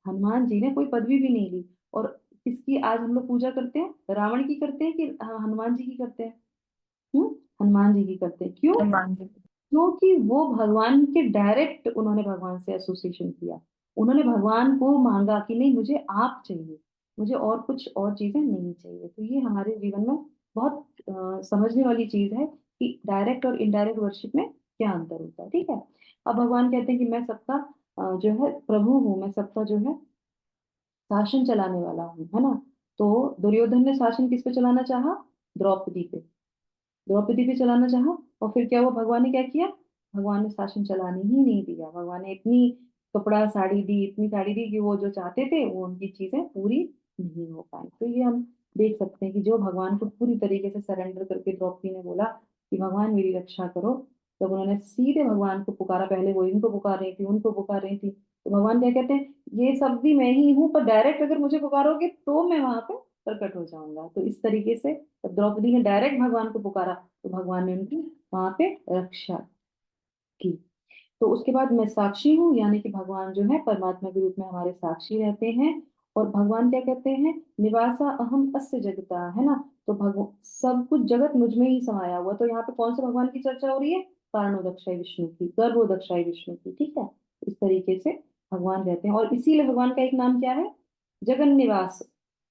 हनुमान जी ने कोई पदवी भी नहीं ली। और किसकी आज हम लोग पूजा करते हैं? रावण की करते हैं कि हनुमान जी की करते हैं? हम्म, हनुमान जी की करते हैं। क्यों? हनुमान जी। क्योंकि वो भगवान के डायरेक्ट, उन्होंने भगवान से एसोसिएशन किया, उन्होंने भगवान को मांगा कि नहीं, मुझे आप चाहिए, मुझे और कुछ और चीजें नहीं चाहिए। तो ये हमारे जीवन में बहुत समझने वाली चीज है कि डायरेक्ट और इनडायरेक्ट वर्शिप में क्या अंतर होता है, ठीक है। अब भगवान कहते हैं कि मैं सबका जो है प्रभु हूँ, मैं सबका जो है शासन चलाने वाला हूँ, है ना। तो दुर्योधन ने शासन किस पे चलाना चाहा? द्रौपदी पे, द्रौपदी पे चलाना चाहा। और फिर क्या हुआ, भगवान ने क्या किया? भगवान ने शासन चलाने ही नहीं दिया। भगवान ने इतनी कपड़ा साड़ी दी, इतनी साड़ी दी कि वो जो चाहते थे वो उनकी चीजें पूरी नहीं हो पाई। तो ये हम देख सकते हैं कि जो भगवान को पूरी तरीके से सरेंडर करके द्रौपदी ने बोला कि भगवान मेरी रक्षा करो, जब उन्होंने सीधे भगवान को पुकारा, पहले वो इनको पुकार रही थी, उनको पुकार रही थी, तो भगवान क्या कहते हैं, ये सब भी मैं ही हूँ, पर डायरेक्ट अगर मुझे पुकारोगे तो मैं वहां पे प्रकट हो जाऊंगा। तो इस तरीके से जब द्रौपदी ने डायरेक्ट भगवान को पुकारा तो भगवान ने उनकी वहां पे रक्षा की। तो उसके बाद मैं साक्षी हूँ, यानी कि भगवान जो है परमात्मा के रूप में हमारे साक्षी रहते हैं। और भगवान क्या कहते हैं, निवासा अहम अस्य जगता, है ना। तो भगवान सब कुछ जगत मुझ में ही समाया हुआ। तो यहाँ पे कौन से भगवान की चर्चा हो रही है, कारणोदक्षाय विष्णु की, गर्भोदक्षाय विष्णु की, ठीक है। इस तरीके से भगवान रहते हैं। और इसीलिए भगवान का एक नाम क्या है, जगन निवास,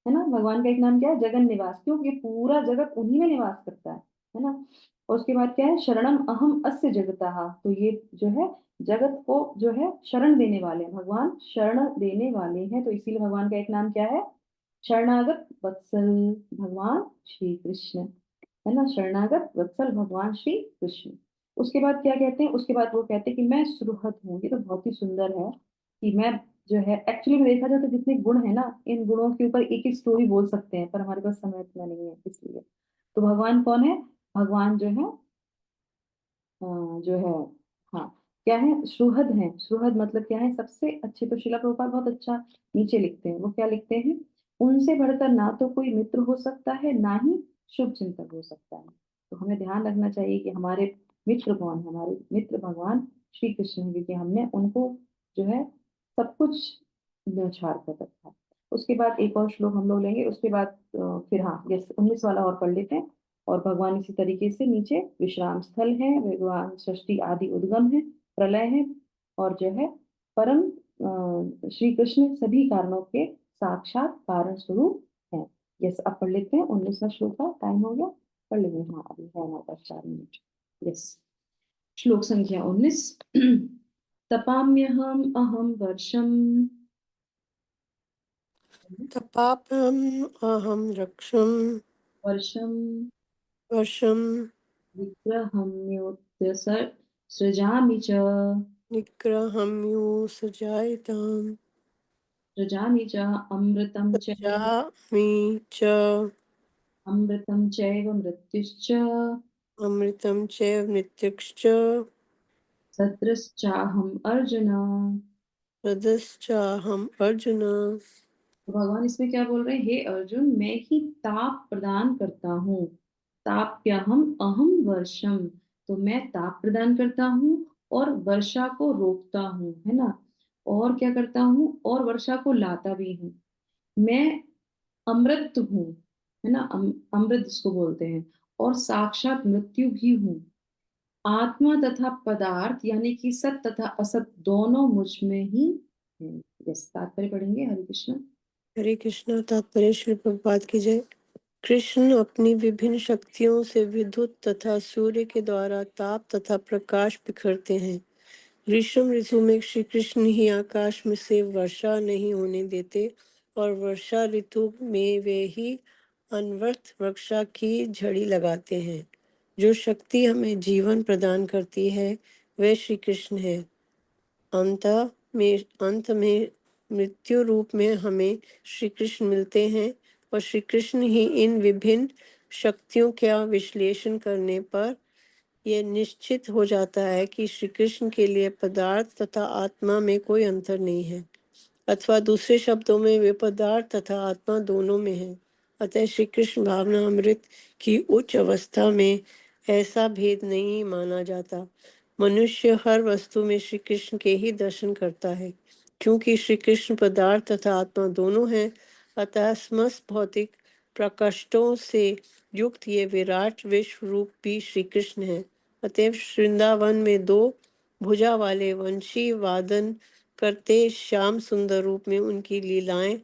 है ना। भगवान का एक नाम क्या है, जगन निवास, क्योंकि पूरा जगत उन्हीं में निवास करता है ना। और उसके बाद क्या है, शरणम अहम अस्य जगता, तो ये जो है जगत को जो है शरण देने वाले हैं, भगवान शरण देने वाले हैं। तो इसीलिए भगवान का एक नाम क्या है, शरणागत वत्सल भगवान श्री कृष्ण, है ना। शरणागत वत्सल भगवान श्री कृष्ण। उसके बाद क्या कहते हैं, उसके बाद वो कहते हैं कि मैं सुहृद हूँ। ये तो बहुत ही सुंदर है कि मैं जो है, एक्चुअली में देखा जाए तो जितने गुण है ना, इन गुणों के ऊपर एक एक स्टोरी बोल सकते हैं, पर हमारे पास समय इतना नहीं है इसलिए। तो भगवान कौन है, भगवान जो है जो है, हाँ, क्या है, सुहृद है। सुहृद मतलब क्या है, सबसे अच्छे। तो शिला प्रभुपाद बहुत अच्छा नीचे लिखते हैं, वो क्या लिखते हैं, उनसे बढ़कर ना तो कोई मित्र हो सकता है, ना ही शुभ चिंतक हो सकता है। तो हमें ध्यान रखना चाहिए कि हमारे मित्र कौन है, हमारे मित्र भगवान श्री कृष्ण हैं, क्योंकि हमने उनको जो है सब कुछ न्यौछावर कर रखा है। उसके बाद एक और श्लोक हम लोग लेंगे, उसके बाद फिर हाँ, यस 19 वाला और पढ़ लेते हैं। और भगवान इसी तरीके से नीचे विश्राम स्थल है, भगवान सृष्टि आदि उद्गम है, प्रलय है, और जो है परम श्री कृष्ण सभी कारणों के साक्षात कारण स्वरूप है। यस, अब पढ़ लेते हैं 19वां श्लोक का, टाइम हो गया, पढ़ लेंगे, हाँ अभी है हमारे पास 4 मिनट। यस, श्लोक संख्या 19। तपाम्यहम अहम वर्षम, तपापम् अहं रक्षं वर्षम वर्षं विग्रहम्योत्य सृजामि च, निग्रहम्योऽसृजायताम् सृजामि च अमृतं चैव, सृजामि च अमृतं चैव मृत्युश्च, अमृतं चैव मृत्युश्च सद्रश्चाहम् अर्जुन। तदश्चाहम् अर्जुन। तो भगवान इसमें क्या बोल रहे हैं, हे अर्जुन, मैं ही ताप प्रदान करता हूँ। ताप्यहम अहम वर्षम, तो मैं ताप प्रदान करता हूँ और वर्षा को रोकता हूँ, है ना। और क्या करता हूँ, और वर्षा को लाता भी हूँ। मैं अमृत हूँ, है ना, अमृत जिसको बोलते हैं, और साक्षात मृत्यु भी हूँ। आत्मा तथा पदार्थ, यानी कि सत तथा असत दोनों मुझ में ही है। यस, तात्पर्य पढ़ेंगे, हरे कृष्ण। हरे कृष्ण। तात्पर्य श्री प्रभुपाद की जय। कृष्ण अपनी विभिन्न शक्तियों से विद्युत तथा सूर्य के द्वारा ताप तथा प्रकाश बिखरते हैं। ग्रीष्म ऋतु में श्री कृष्ण ही आकाश में से वर्षा नहीं होने देते और वर्षा ऋतु में वे ही अनवर्थ वर्षा की झड़ी लगाते हैं। जो शक्ति हमें जीवन प्रदान करती है वह श्री कृष्ण है। अंत में मृत्यु रूप में हमें श्री कृष्ण मिलते हैं और श्री कृष्ण ही इन विभिन्न शक्तियों का विश्लेषण करने पर यह निश्चित हो जाता है कि श्री कृष्ण के लिए पदार्थ तथा आत्मा में कोई अंतर नहीं है, अथवा दूसरे शब्दों में वे पदार्थ तथा आत्मा दोनों में है। अतः श्री कृष्ण भावना अमृत की उच्च अवस्था में ऐसा भेद नहीं माना जाता। मनुष्य हर वस्तु में श्री कृष्ण के ही दर्शन करता है। क्योंकि श्री कृष्ण पदार्थ तथा आत्मा दोनों हैं, अतः समस्त भौतिक प्रकृष्टों से युक्त ये विराट विश्व रूप भी श्री कृष्ण है। अतएव वृंदावन में 2 भुजा वाले वंशी वादन करते श्याम सुंदर रूप में उनकी लीलाएं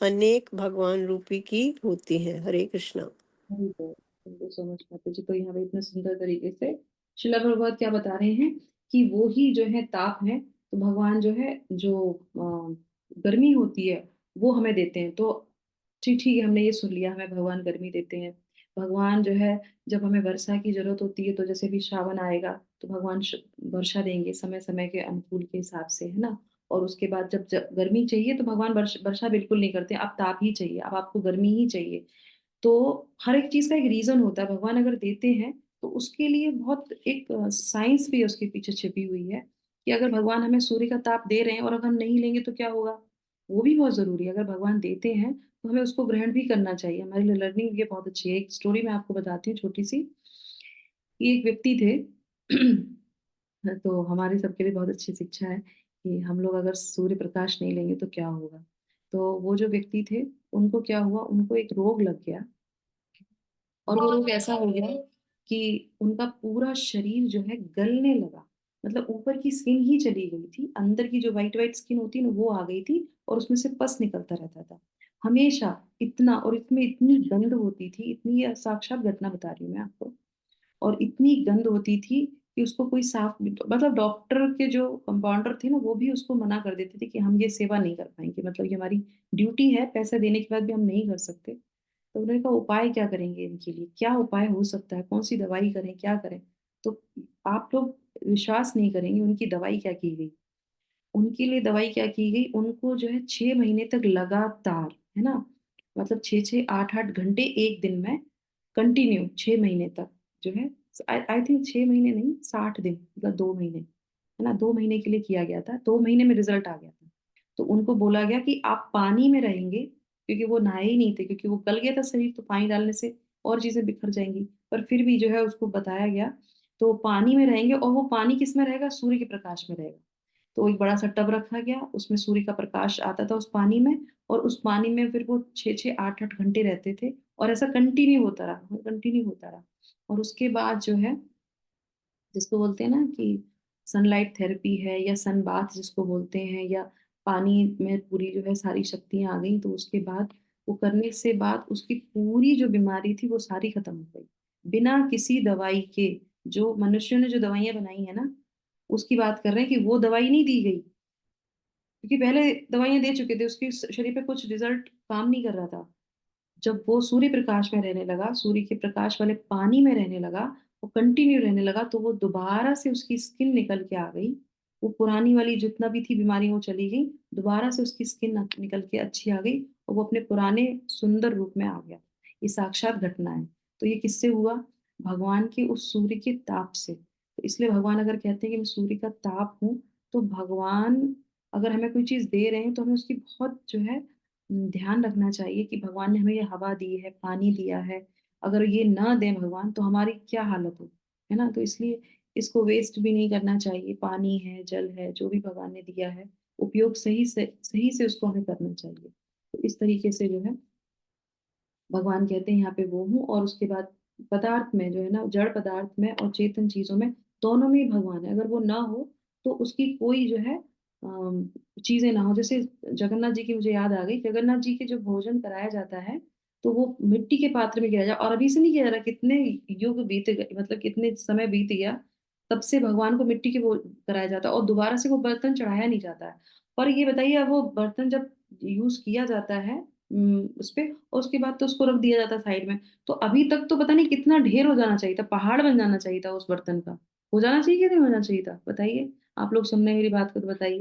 अनेक भगवान रूपी की होती हैं। Hare Krishna. Thank you so much माता जी। तो यहाँ पे इतने सुंदर तरीके से शिला प्रभुपाद क्या बता रहे हैं कि वो ही जो है ताप है। तो भगवान जो है, जो गर्मी होती है वो हमें देते हैं। तो ठीक ठीक है, हमने ये सुन लिया, हमें भगवान गर्मी देते हैं। भगवान जो है, जब हमें वर्षा की ज़रूरत होती है, तो जैसे भी श्रावण आएगा, तो भगवान वर्षा देंगे समय-समय के अनुकूल के हिसाब से, है ना? और उसके बाद जब जब गर्मी चाहिए, तो भगवान वर्षा बिल्कुल नहीं करते, अब ताप ही चाहिए, अब आपको गर्मी ही चाहिए। तो हर एक चीज़ का एक रीज़न होता है, भगवान अगर देते हैं, तो उसके लिए बहुत एक साइंस भी उसके पीछे छिपी हुई है, कि अगर भगवान हमें सूर्य का ताप दे रहे हैं और अगर हम नहीं लेंगे तो क्या होगा? वो भी बहुत ज़रूरी है, अगर भगवान देते हैं, तो हमें उसको ग्रहण भी करना चाहिए, हमारे लिए लर्निंग ये बहुत अच्छी है। एक स्टोरी मैं आपको बताती हूँ छोटी-सी, कि एक व्यक्ति थे तो हमारी सबके लिए बहुत अच्छी शिक्षा है, कि हम लोग अगर सूर्य प्रकाश नहीं लेंगे तो क्या होगा? तो वो जो व्यक्ति थे, उनको क्या हुआ, उनको एक रोग लग गया। और वो रोग ऐसा हो गया कि उनका पूरा शरीर जो है गलने लगा। मतलब ऊपर की स्किन ही चली गई थी, अंदर की जो व्हाइट-व्हाइट स्किन होती है ना, वो आ गई थी और उसमें से पस निकलता रहता था। हमेशा इतना, और इसमें इतनी गंध होती थी, इतनी, ये साक्षात घटना बता रही हूँ मैं आपको। और इतनी गंध होती थी कि उसको कोई साफ, मतलब डॉक्टर के जो कंपाउंडर थे ना, वो भी उसको मना कर देते थे कि हम ये सेवा नहीं कर पाएँगे, मतलब ये हमारी ड्यूटी है, पैसे देने के बाद भी हम नहीं कर सकते। तो उन्होंने कहा उपाय क्या करेंगे इनके लिए? क्या उपाय हो सकता है? कौन-सी दवाई करें, क्या करें? तो आप लोग विश्वास नहीं करेंगे उनकी दवाई क्या की गई। उनके लिए दवाई क्या की गई, उनको जो है 6 महीने तक लगातार, है ना? मतलब 6-6, 8-8 घंटे 1 दिन में कंटिन्यू 6 महीने तक जो है, आई आई थिंक 6 महीने नहीं, 60 दिन, मतलब 2 महीने, है ना? 2 महीने के लिए किया गया था, 2 महीने में रिज़ल्ट आ गया था। तो उनको बोला गया कि आप पानी में रहेंगे, क्योंकि वो नहाए ही नहीं थे, क्योंकि वो गल गया था शरीर, तो पानी डालने से और चीज़ें बिखर जाएँगी। पर फिर भी जो है उसको बताया गया, तो पानी में रहेंगे, और वो पानी किसमें रहेगा? सूर्य के प्रकाश में रहेगा। तो एक बड़ा-सा टब रखा गया, उसमें सूर्य का प्रकाश आता था उस पानी में, और उस पानी में फिर वो 6-6, 8-8 घंटे रहते थे, और ऐसा कंटिन्यू होता रहा, कंटिन्यू होता रहा। और उसके बाद जो है, जिसको बोलते हैं ना कि सनलाइट थेरेपी है, या सन बाथ जिसको बोलते हैं, या पानी में पूरी जो है सारी शक्तियाँ आ गईं, तो उसके बाद वो करने से बाद उसकी पूरी जो बीमारी थी वो सारी खत्म हो गई। बिना किसी दवाई के, जो मनुष्यों ने जो दवाइयाँ बनाई हैं ना, उसकी बात कर रहे हैं कि वो दवाई नहीं दी गई। क्योंकि पहले दवाइयाँ दे चुके थे, उसके शरीर पे कुछ रिज़ल्ट काम नहीं कर रहा था। जब वो सूर्य प्रकाश में रहने लगा, सूर्य के प्रकाश वाले पानी में रहने लगा, वो कंटिन्यू रहने लगा, तो वो दोबारा से उसकी स्किन निकल के आ गई। वो पुरानी वाली जितना भी थी बीमारी वो चली गई, दोबारा से उसकी स्किन निकल के अच्छी आ गई, और वो अपने पुराने सुंदर रूप में आ गया। ये साक्षात घटना है। तो ये किससे हुआ? भगवान के उस सूर्य के ताप से। तो इसलिए भगवान अगर कहते हैं कि मैं सूर्य का ताप हूँ, तो भगवान अगर हमें कोई चीज़ दे रहे हैं, तो हमें उसकी बहुत जो है ध्यान रखना चाहिए कि भगवान ने हमें ये हवा दी है, पानी दिया है, अगर ये ना दें भगवान, तो हमारी क्या हालत हो, है ना? तो इसलिए इसको वेस्ट भी नहीं करना चाहिए, पानी है, जल है, जो भी भगवान ने दिया है, उपयोग सही से उसको हमें करना चाहिए। तो इस तरीके से जो है, भगवान कहते हैं यहाँ पे वो हूँ, और उसके बाद पदार्थ में जो है ना, जड़ पदार्थ में और चेतन चीज़ों में, दोनों में ही भगवान है। अगर वो ना हो, तो उसकी कोई जो है चीज़ें ना हो। जैसे जगन्नाथ जी की मुझे याद आ गई, जगन्नाथ जी के जो भोजन कराया जाता है, तो वो मिट्टी के पात्र में किया जाए, और अभी से नहीं किया जा रहा, कितने युग बीत गए, मतलब कितने समय बीत गया, तब से भगवान को मिट्टी के वो कराया जाता है, और दोबारा से वो बर्तन चढ़ाया नहीं जाता है। पर ये बताइए, अब वो बर्तन जब यूज़ किया जाता है उसपे, और उसके बाद तो उसको रख दिया जाता है साइड में। तो अभी तक तो पता नहीं कितना ढेर हो जाना चाहिए था, पहाड़ बन जाना चाहिए था उस बर्तन का। हो जाना चाहिए कि नहीं होना चाहिए था? बताइए। आप लोग सुन रहे हैं मेरी बात को तो बताइए।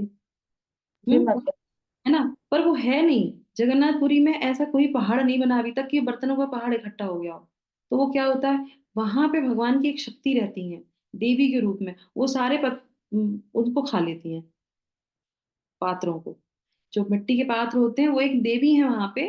जी हुँ, माता। है ना? पर वो है नहीं। जगन्नाथपुरी में ऐसा कोई पहाड़ नहीं बना अभी तक कि बर्तनों का पहाड़ इकट्ठा हो गया हो। तो वो क्या होता है, वहाँ पे भगवान की एक शक्ति रहती है, देवी के रूप में। वो सारे उनको खा लेती हैं, पात्रों को। जो मिट्टी के पात्र होते हैं, वो एक देवी हैं वहाँ पे,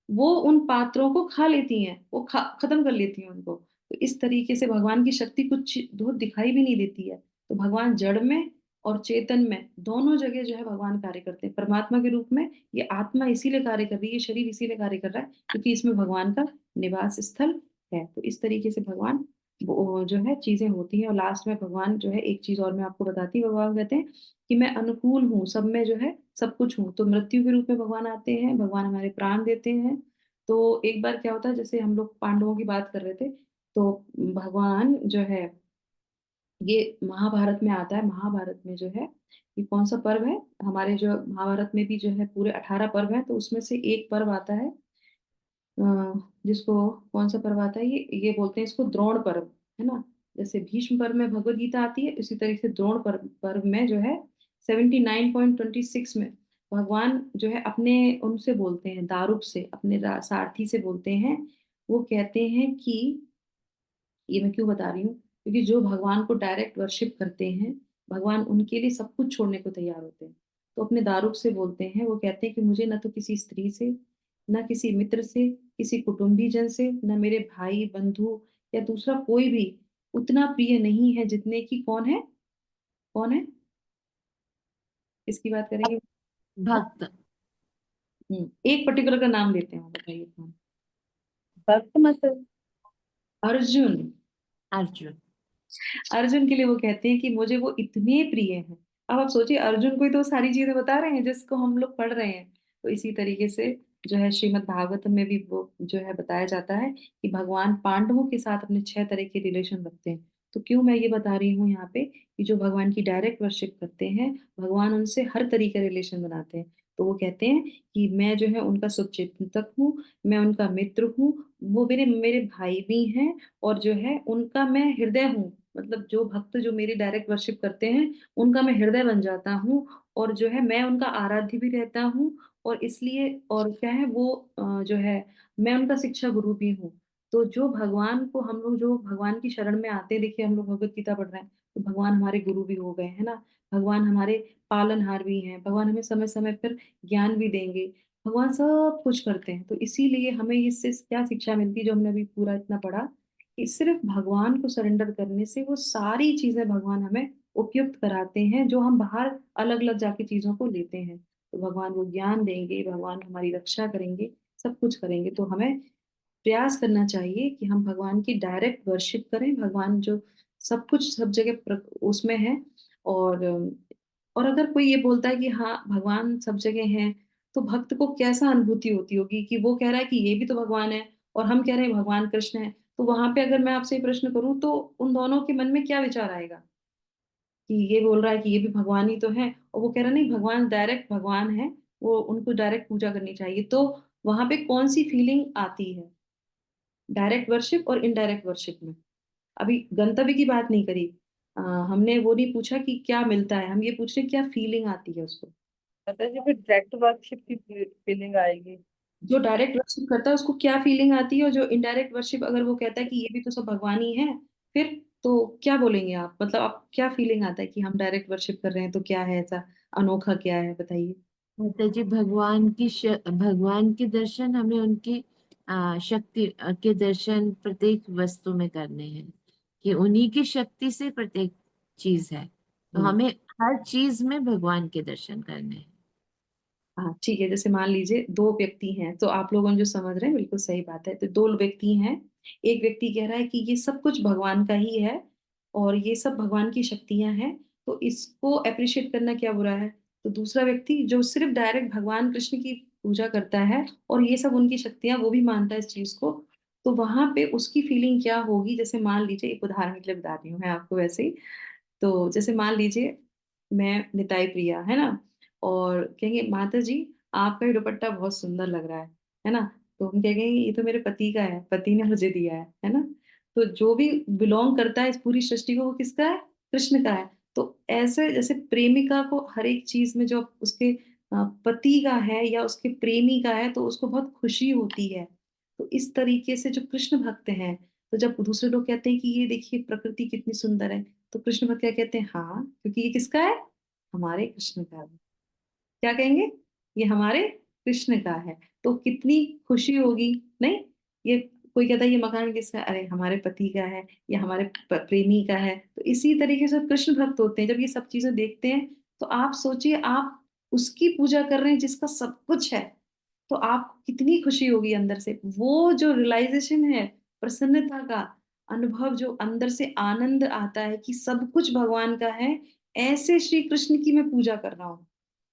वो उन पात्रों को खा लेती हैं, वो खत्म कर लेती हैं उनको। तो इस तरीके से भगवान की शक्ति कुछ बहुत दिखाई भी नहीं देती है। तो भगवान जड़ में और चेतन में, दोनों जगह जो है भगवान कार्य करते हैं। परमात्मा के रूप में ये आत्मा इसीलिए कार्य कर रही है, ये शरीर इसीलिए कार्य कर रहा है, क्योंकि इसमें भगवान का निवास स्थल है। तो इस तरीके से भगवान वो जो है चीज़ें होती हैं, और लास्ट में भगवान जो है, एक चीज़ और मैं आपको बताती हूँ, भगवान कहते हैं कि मैं अनुकूल हूँ, सब में जो है सब कुछ हूँ। तो मृत्यु के रूप में भगवान आते हैं, भगवान हमारे प्राण देते हैं। तो एक बार क्या होता है, जैसे हम लोग पांडवों की बात कर रहे थे, तो भगवान जो है, ये महाभारत में आता है, महाभारत में जो है, ये कौन-सा पर्व है? हमारे जो महाभारत में भी जो है पूरे 18 पर्व हैं, तो उसमें से एक पर्व आता है, जिसको कौन सा पर्व आता है, ये बोलते हैं इसको द्रोण पर्व, है ना। जैसे भीष्म पर्व में भगवत गीता आती है, इसी तरीके से द्रोण पर्व में जो है 79.26 में भगवान जो है अपने उनसे बोलते हैं, दारूक से, अपने सारथी से बोलते हैं। वो कहते हैं कि, ये मैं क्यों बता रही हूँ, क्योंकि जो भगवान को डायरेक्ट वर्शिप करते हैं, भगवान उनके लिए सब कुछ छोड़ने को तैयार होते हैं। तो अपने दारूक से बोलते हैं, वो कहते हैं कि मुझे ना तो किसी स्त्री से, ना किसी मित्र से, किसी कुटुंबी जन से, ना मेरे भाई बंधु या दूसरा कोई भी उतना प्रिय नहीं है जितने की, कौन है, कौन है, किसकी बात करेंगे। भक्त। एक पर्टिकुलर का नाम लेते हैं, बताइए कौन। भक्त मतलब अर्जुन। अर्जुन। अर्जुन के लिए वो कहते हैं कि मुझे वो इतने प्रिय हैं। अब आप सोचिए, अर्जुन को ही तो सारी चीजें बता रहे हैं जिसको हम लोग पढ़ रहे हैं। तो इसी तरीके से जो है श्रीमद् भागवतम में भी वो जो है बताया जाता है कि भगवान पांडवों के साथ अपने 6 तरह के रिलेशन रखते हैं। तो क्यों मैं ये बता रही हूँ यहाँ पे कि जो भगवान की डायरेक्ट वर्शिप करते हैं, भगवान उनसे हर तरीके रिलेशन बनाते हैं। तो वो कहते हैं कि मैं जो है उनका शुभचिंतक हूँ, मैं उनका मित्र हूँ, वो मेरे मेरे भाई भी हैं, और जो है उनका मैं हृदय हूँ। मतलब जो भक्त जो मेरी डायरेक्ट वर्शिप करते हैं, उनका मैं हृदय बन जाता हूँ, और जो है मैं उनका आराध्य भी रहता हूँ। और इसलिए, और क्या है वो, जो है मैं उनका शिक्षा गुरु भी हूँ। तो जो भगवान को हम लोग, जो भगवान की शरण में आते हैं, देखिए हम लोग भगवत गीता पढ़ रहे हैं, तो भगवान हमारे गुरु भी हो गए, है ना। भगवान हमारे पालनहार भी हैं, भगवान हमें समय समय पर ज्ञान भी देंगे। भगवान सब कुछ करते हैं। तो इसीलिए हमें इससे क्या शिक्षा मिलती है, जो हमने अभी पूरा इतना पढ़ा, कि सिर्फ भगवान को सरेंडर करने से वो सारी चीजें भगवान हमें उपयुक्त कराते हैं, जो हम बाहर अलग अलग जाके चीजों को लेते हैं। तो भगवान वो ज्ञान देंगे, भगवान हमारी रक्षा करेंगे, सब कुछ करेंगे। तो हमें प्रयास करना चाहिए कि हम भगवान की डायरेक्ट वर्शिप करें। भगवान जो सब कुछ सब जगह उसमें है। और और अगर कोई ये बोलता है कि हाँ भगवान सब जगह हैं, तो भक्त को कैसा अनुभूति होती होगी कि वो कह रहा है कि ये भी तो भगवान है, और हम कह रहे हैं भगवान कृष्ण है। तो वहां पे अगर मैं आपसे ये प्रश्न करूं, तो उन दोनों के मन में क्या विचार आएगा, कि ये बोल रहा है कि ये भी भगवान ही तो है, और वो कह रहा है नहीं भगवान डायरेक्ट भगवान है, वो उनको डायरेक्ट पूजा करनी चाहिए। तो वहां पे कौन सी फीलिंग आती है, डायरेक्ट वर्शिप और इनडायरेक्ट वर्शिप में। अभी गंतव्य की बात नहीं करी, हमने वो नहीं पूछा कि क्या मिलता है, हम ये पूछ रहे हैं क्या फीलिंग आती है उसको। पता जी, फिर डायरेक्ट वर्कशिप की फीलिंग आएगी। जो डायरेक्ट वर्शिप करता है उसको क्या फीलिंग आती है, और जो इनडायरेक्ट वर्शिप अगर वो कहता है कि ये भी तो सब भगवान ही है, फिर तो क्या बोलेंगे आप, मतलब आप क्या फीलिंग आता है कि हम डायरेक्ट वर्शिप कर रहे हैं, तो क्या है ऐसा अनोखा, क्या है बताइए। माता जी, भगवान के दर्शन हमें उनकी शक्ति के दर्शन प्रत्येक वस्तु में करने हैं, कि उन्हीं की शक्ति से प्रत्येक चीज है, तो हम्म। हमें हर चीज में भगवान के दर्शन करने हैं। हाँ ठीक है, जैसे मान लीजिए दो व्यक्ति हैं, तो आप लोगों जो समझ रहे हैं बिल्कुल सही बात है। तो दो व्यक्ति हैं, एक व्यक्ति कह रहा है कि ये सब कुछ भगवान का ही है, और ये सब भगवान की शक्तियां हैं, तो इसको अप्रिशिएट करना क्या बुरा है। तो दूसरा व्यक्ति जो सिर्फ डायरेक्ट भगवान कृष्ण की पूजा करता है, और ये सब उनकी शक्तियां, वो भी मानता है इस चीज को, तो वहां पे उसकी फीलिंग क्या होगी। जैसे मान लीजिए, एक उदाहरण के लिए बता रही हूँ मैं आपको वैसे ही। तो जैसे मान लीजिए मैं निताई प्रिया, है ना, और कहेंगे माता जी आपका ये दुपट्टा बहुत सुंदर लग रहा है ना। तो हम कहेंगे ये तो मेरे पति का है, पति ने मुझे दिया है ना। तो जो भी बिलोंग करता है इस पूरी सृष्टि को, वो किसका है, कृष्ण का है। तो ऐसे जैसे प्रेमिका को हर एक चीज में जो उसके पति का है या उसके प्रेमी का है, तो उसको बहुत खुशी होती है। तो इस तरीके से जो कृष्ण भक्त हैं, तो जब दूसरे लोग कहते हैं कि ये देखिए प्रकृति कितनी सुंदर है, तो कृष्ण भक्त क्या कहते हैं, हाँ क्योंकि ये किसका है, हमारे कृष्ण का है। क्या कहेंगे, ये हमारे कृष्ण का है। तो कितनी खुशी होगी, नहीं। ये कोई कहता है ये मकान किसका है, अरे हमारे पति का है, या हमारे प्रेमी का है। तो इसी तरीके से कृष्ण भक्त होते हैं, जब ये सब चीजें देखते हैं, तो आप सोचिए आप उसकी पूजा कर रहे हैं जिसका सब कुछ है। तो आपको कितनी खुशी होगी अंदर से, वो जो रियलाइजेशन है, प्रसन्नता का अनुभव, जो अंदर से आनंद आता है कि सब कुछ भगवान का है, ऐसे श्री कृष्ण की मैं पूजा कर रहा हूँ।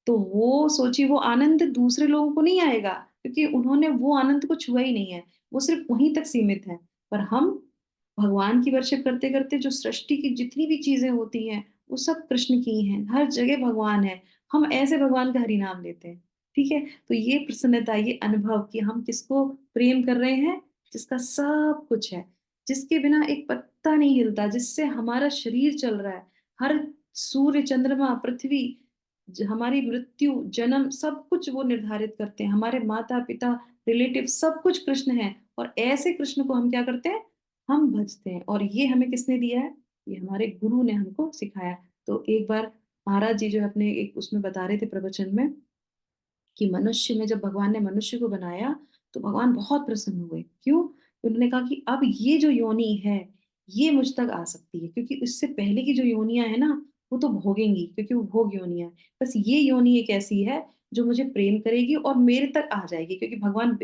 तो वो सोचिए, वो आनंद दूसरे लोगों को नहीं आएगा, क्योंकि उन्होंने वो आनंद को छुआ ही नहीं है, वो सिर्फ वहीं तक सीमित है। पर हम भगवान की वर्शिप करते करते जो सृष्टि की जितनी भी चीजें होती हैं, वो सब कृष्ण की हैं, हर जगह भगवान है। हम ऐसे भगवान का हरि नाम लेते हैं, ठीक है। तो ये प्रसन्नता, ये अनुभव कि हम किसको प्रेम कर रहे हैं, जिसका सब कुछ है, जिसके बिना एक पत्ता नहीं हिलता, जिससे हमारा शरीर चल रहा है, हर सूर्य, चंद्रमा, पृथ्वी, हमारी मृत्यु, जन्म, सब कुछ वो निर्धारित करते हैं। हमारे माता पिता, रिलेटिव, सब कुछ कृष्ण है। और ऐसे कृष्ण को हम क्या करते हैं, हम भजते हैं। और ये हमें किसने दिया है, ये हमारे गुरु ने हमको सिखाया। तो एक बार महाराज जी जो है अपने एक उसमें बता रहे थे प्रवचन में, कि मनुष्य में जब भगवान ने मनुष्य को बनाया, तो भगवान बहुत प्रसन्न हुए। क्यों? उन्होंने कहा कि अब ये जो योनि है, ये मुझ तक आ सकती है, क्योंकि इससे पहले की जो योनियां है ना, वो तो भोगेंगी, क्योंकि वो भोग योनियां है। बस ये योनि एक ऐसी है जो मुझे प्रेम करेगी और मेरे तक आ जाएगी, क्योंकि भगवान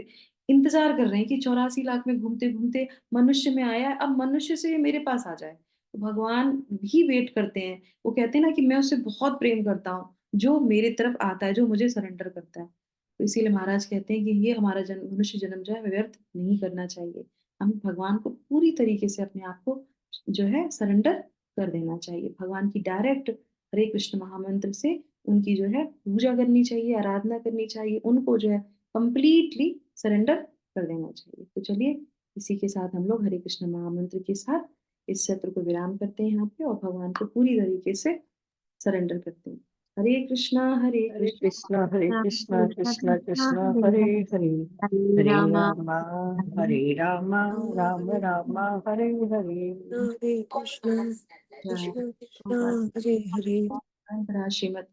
इंतजार कर रहे हैं कि 84 लाख में घूमते घूमते मनुष्य में आया है, अब मनुष्य से ये मेरे पास आ जाए। तो भगवान भी वेट करते हैं। वो कहते हैं ना कि मैं उससे बहुत प्रेम करता हूँ, जो मेरे तरफ आता है, जो मुझे सरेंडर करता है। तो इसीलिए महाराज कहते हैं कि ये हमारा जन्म, मनुष्य जन्म जो है व्यर्थ नहीं करना चाहिए। हम भगवान को पूरी तरीके से अपने आप को जो है सरेंडर कर देना चाहिए। भगवान की डायरेक्ट हरे कृष्ण महामंत्र से उनकी जो है पूजा करनी चाहिए, आराधना करनी चाहिए, उनको जो है कंप्लीटली सरेंडर कर देना चाहिए। तो चलिए, इसी के साथ हम लोग हरे कृष्ण महामंत्र के साथ इस सत्र को विराम करते हैं यहाँ पे, और भगवान को पूरी तरीके से सरेंडर करते हैं। हरे कृष्णा हरे हरे कृष्णा कृष्णा हरे कृष्णा कृष्णा कृष्णा हरे हरे हरे हरे हरे हरे रामा रामा हरे रामा राम रामा हरे हरे। हरे कृष्णा जय। कृष्णा कृष्णा हरे हरे। धन्यवाद। श्रीमद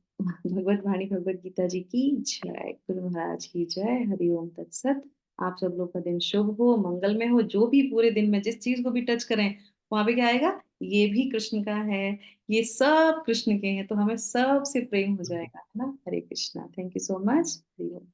भगवत वाणी भगवत गीता जी की जय, गुरु महाराज की जय। हरि ओम तत्सत। आप सब लोग का दिन शुभ हो, मंगलमय हो। जो भी पूरे दिन में जिस चीज को भी टच करें, वहां पे क्या आएगा, ये भी कृष्ण का है, ये सब कृष्ण के हैं, तो हमें सब से प्रेम हो जाएगा, है ना। Hare Krishna. Thank you so much. Hari Om.